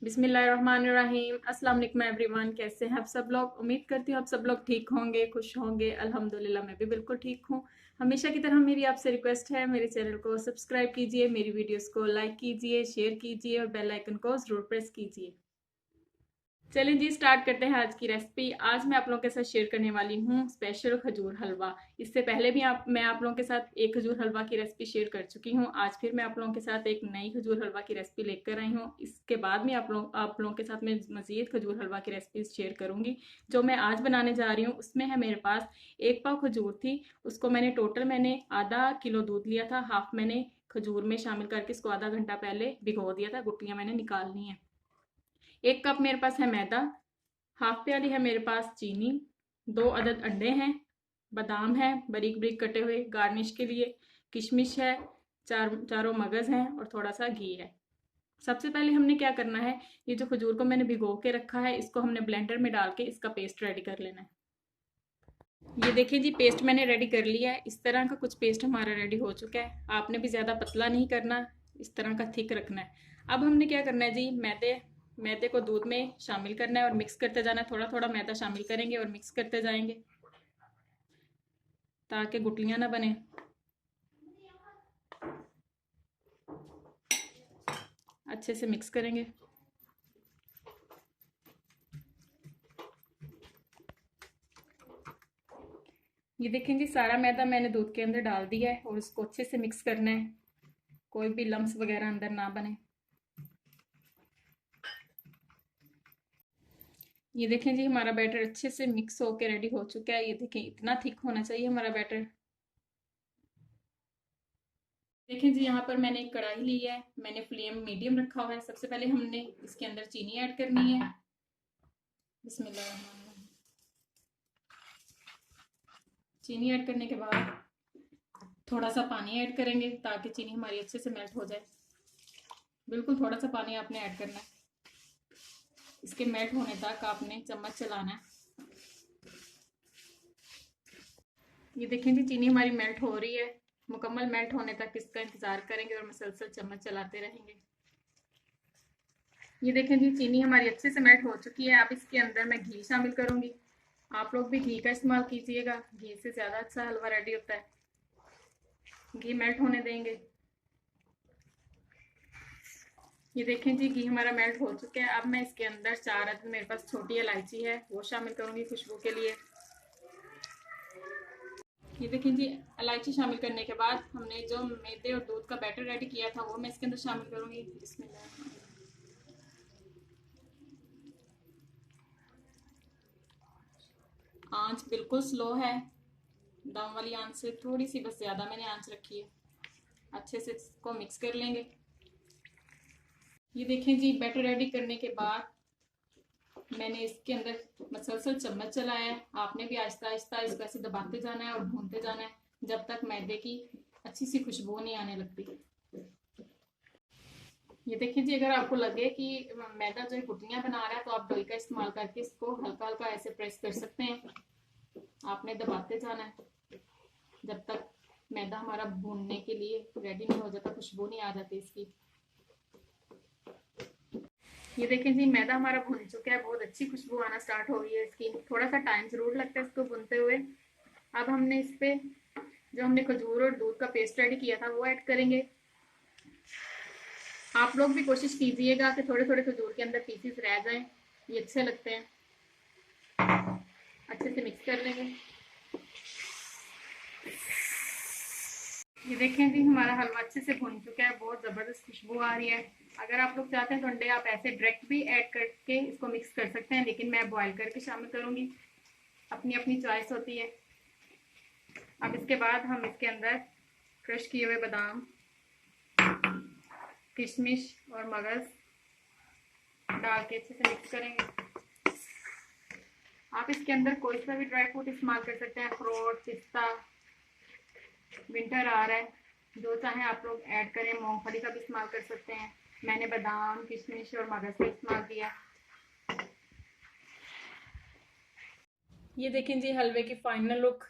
बिस्मिल्लाहिर्रहमानिर्रहीम। अस्सलाम वालेकुम एवरीवन, कैसे हैं आप सब लोग। उम्मीद करती हूँ आप सब लोग ठीक होंगे, खुश होंगे। अल्हम्दुलिल्लाह मैं भी बिल्कुल ठीक हूँ। हमेशा की तरह मेरी आपसे रिक्वेस्ट है, मेरे चैनल को सब्सक्राइब कीजिए, मेरी वीडियोस को लाइक कीजिए, शेयर कीजिए और बेल आइकन को जरूर प्रेस कीजिए। चलिए जी, स्टार्ट करते हैं आज की रेसिपी। आज मैं आप लोगों के साथ शेयर करने वाली हूँ स्पेशल खजूर हलवा। इससे पहले भी मैं आप लोगों के साथ एक खजूर हलवा की रेसिपी शेयर कर चुकी हूँ। आज फिर मैं आप लोगों के साथ एक नई खजूर हलवा की रेसिपी लेकर आई हूँ। इसके बाद में आप लोगों के साथ मैं मज़ीद खजूर हलवा की रेसिपी शेयर करूँगी। जो मैं आज बनाने जा रही हूँ उसमें है मेरे पास 1 पाव खजूर थी। उसको मैंने आधा किलो दूध लिया था। हाफ मैंने खजूर में शामिल करके इसको आधा घंटा पहले भिगो दिया था। गुठलियाँ मैंने निकालनी है। 1 कप मेरे पास है मैदा। हाफ प्याली है मेरे पास चीनी। 2 अदद अंडे हैं। बादाम है बारीक बारीक कटे हुए गार्निश के लिए। किशमिश है। चारों मगज हैं और थोड़ा सा घी है। सबसे पहले हमने क्या करना है, ये जो खजूर को मैंने भिगो के रखा है इसको हमने ब्लेंडर में डाल के इसका पेस्ट रेडी कर लेना है। ये देखिए जी, पेस्ट मैंने रेडी कर लिया है। इस तरह का कुछ पेस्ट हमारा रेडी हो चुका है। आपने भी ज़्यादा पतला नहीं करना, इस तरह का थिक रखना है। अब हमने क्या करना है जी, मैदे को दूध में शामिल करना है और मिक्स करते जाना है। थोड़ा थोड़ा मैदा शामिल करेंगे और मिक्स करते जाएंगे ताकि गुठलियाँ ना बने। अच्छे से मिक्स करेंगे। ये देखें जी, सारा मैदा मैंने दूध के अंदर डाल दिया है और इसको अच्छे से मिक्स करना है, कोई भी लम्स वगैरह अंदर ना बने। ये देखें जी, हमारा बैटर अच्छे से मिक्स होकर रेडी हो चुका है। ये देखें, इतना थिक होना चाहिए हमारा बैटर। देखें जी, यहाँ पर मैंने एक कढ़ाई ली है। मैंने फ्लेम मीडियम रखा हुआ है। सबसे पहले हमने इसके अंदर चीनी ऐड करनी है। बिस्मिल्लाह। चीनी ऐड करने के बाद थोड़ा सा पानी ऐड करेंगे ताकि चीनी हमारी अच्छे से मेल्ट हो जाए। बिल्कुल थोड़ा सा पानी आपने ऐड करना है। इसके मेल्ट होने तक आपने चम्मच चलाना है। ये देखें जी, चीनी हमारी मेल्ट हो रही है। मुकम्मल मेल्ट होने तक इसका इंतज़ार करेंगे और मुसलसल चम्मच चलाते रहेंगे। ये देखें जी, चीनी हमारी अच्छे से मेल्ट हो चुकी है। अब इसके अंदर मैं घी शामिल करूंगी। आप लोग भी घी का इस्तेमाल कीजिएगा, घी से ज़्यादा अच्छा हलवा रेडी होता है। घी मेल्ट होने देंगे। ये देखें जी, घी हमारा मेल्ट हो चुका है। अब मैं इसके अंदर 4 अदद मेरे पास छोटी इलायची है वो शामिल करूंगी खुशबू के लिए। ये देखें जी, इलायची शामिल करने के बाद हमने जो मैदे और दूध का बैटर रेडी किया था वो मैं इसके अंदर शामिल करूंगी। बिस्मिल्लाह। आंच बिल्कुल स्लो है। दम वाली आंच से थोड़ी सी बस ज़्यादा मैंने आंच रखी है। अच्छे से इसको मिक्स कर लेंगे। ये देखें जी, बैटर रेडी करने के बाद मैंने इसके अंदर मसलसल चम्मच चलाया है। आपने भी आहिस्ता आहिस्ता इसको ऐसे दबाते जाना है और भूनते जाना है जब तक मैदे की अच्छी सी खुशबू नहीं आने लगती। ये देखिए जी, अगर आपको लगे कि मैदा जो है गुठलियां बना रहा है तो आप दही का इस्तेमाल करके इसको हल्का हल्का ऐसे प्रेस कर सकते हैं। आपने दबाते जाना है जब तक मैदा हमारा भूनने के लिए रेडी नहीं हो जाता, खुशबू नहीं आ जाती इसकी। ये देखें जी, मैदा हमारा भुन चुका है। बहुत अच्छी खुशबू आना स्टार्ट हो गई है इसकी। थोड़ा सा टाइम जरूर लगता है इसको भुनते हुए। अब हमने इस पे जो हमने खजूर और दूध का पेस्ट रेडी किया था वो ऐड करेंगे। आप लोग भी कोशिश कीजिएगा कि थोड़े थोड़े खजूर के अंदर पीसीस रह जाएं, ये अच्छे लगते हैं। अच्छे से मिक्स कर लेंगे। ये देखें जी, हमारा हलवा अच्छे से भुन चुका है। बहुत ज़बरदस्त खुशबू आ रही है। अगर आप लोग चाहते हैं तो अंडे आप ऐसे डायरेक्ट भी ऐड करके इसको मिक्स कर सकते हैं, लेकिन मैं बॉईल करके शामिल करूँगी। अपनी अपनी चॉइस होती है। अब इसके बाद हम इसके अंदर क्रश किए हुए बादाम, किशमिश और मगज़ डाल के अच्छे से मिक्स करेंगे। आप इसके अंदर कोई सा भी ड्राई फ्रूट इस्तेमाल कर सकते हैं। अखरोट, पिस्ता, विंटर आ रहा है, जो चाहें आप लोग ऐड करें। मूंगफली का भी इस्तेमाल कर सकते हैं। मैंने बादाम, किशमिश और मगज़ का इस्तेमाल किया। ये देखें जी, हलवे की फाइनल लुक।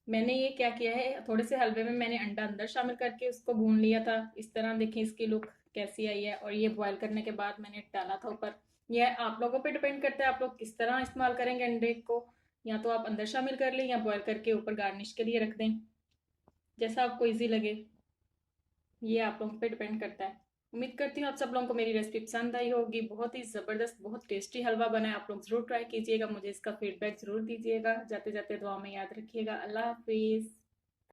मैंने ये क्या किया है, थोड़े से हलवे में मैंने अंडा अंदर शामिल करके उसको भून लिया था। इस तरह देखें इसकी लुक कैसी आई है। और ये बॉयल करने के बाद मैंने डाला था ऊपर। यह आप लोगों पे डिपेंड करता है आप लोग किस तरह इस्तेमाल करेंगे अंडे को। या तो आप अंदर शामिल कर लें या बॉयल करके ऊपर गार्निश के लिए रख दें, जैसा आपको इजी लगे। ये आप लोगों पे डिपेंड करता है। उम्मीद करती हूँ आप सब लोगों को मेरी रेसिपी पसंद आई होगी। बहुत ही ज़बरदस्त, बहुत टेस्टी हलवा बना है। आप लोग ज़रूर ट्राई कीजिएगा, मुझे इसका फीडबैक ज़रूर दीजिएगा। जाते जाते दुआ में याद रखिएगा। अल्लाह हाफिज़।